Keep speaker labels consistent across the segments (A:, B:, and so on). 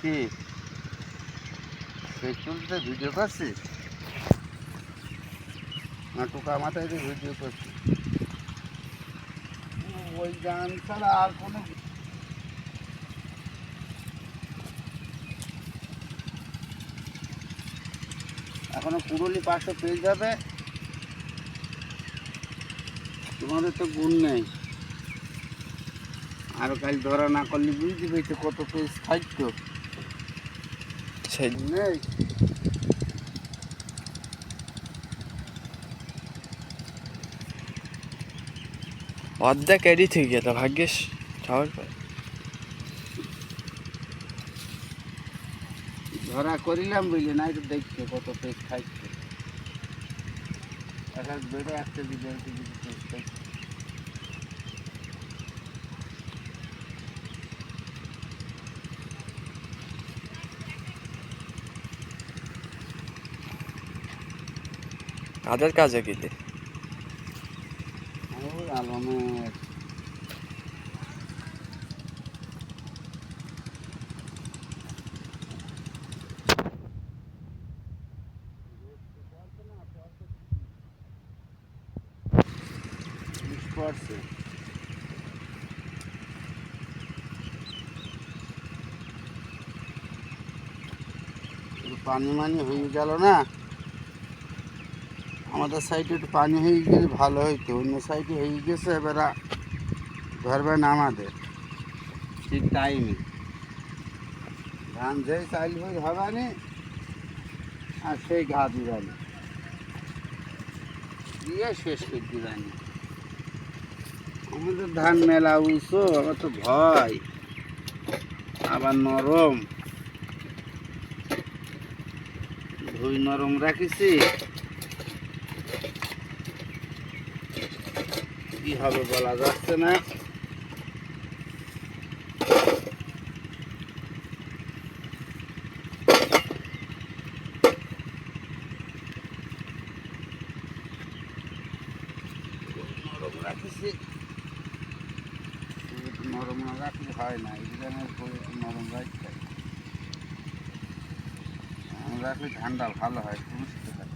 A: কি পেট্রোলতে ভিডিও করছিস না টোকা মাথায় দিয়ে ভিডিও করছিস? ওই গান ছাড়া আর কোনো এখনো পুরুলি 500 পেয়ে যাবে। তোমাদের তো গুণ নেই, আর কাল ধরা না করলে বুঝতে পেরেছে কত পেজ থাকতো
B: সেই
A: নেই।
B: অর্ধেক এডিট হয়ে গেল ভাগ্যেশ যাওয়ার পর।
A: ধরা করিলাম বুঝলি, নাই তো দেখছো কত পেজ থাকতো। এক এক বেড়ে একটা ভিডিওতে কিছু পেজ থাকতো।
B: কাদের কাজে গেলে
A: ওই আলমের পড়ছে। পানি মানি হয়ে গেল না, আমাদের সাইডে একটু পানি হয়ে গেলে ভালো হইতো, অন্য সাইডে হয়ে গেছে। এবার ধরবেন আমাদের ঠিক টাইমে ধান যেই চাইল হয়ে হবে না, আর সেই ঘা দিবানি দিয়ে শেষ করে দিবানি। আমাদের ধান মেলা উঁচু, আমার তো ভয়, আবার নরম, ধুই নরম রাখিছি, কি হবে বলা যাচ্ছে না। নরম রাখিছি, নরম না রাখলে হয় না, এই ধরনের করে নরম রাখতে হয়। রাখলে ধানটা ভালো হয়, পুরুষতে হয়।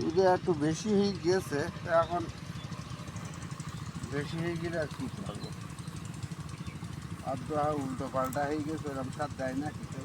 A: যদি একটু বেশি হয়ে গেছে, এখন বেশি হয়ে গেলে আর কি করবো, আর তো উল্টো পাল্টা হয়ে গেছে, ওরকম সার দেয় না কিছু।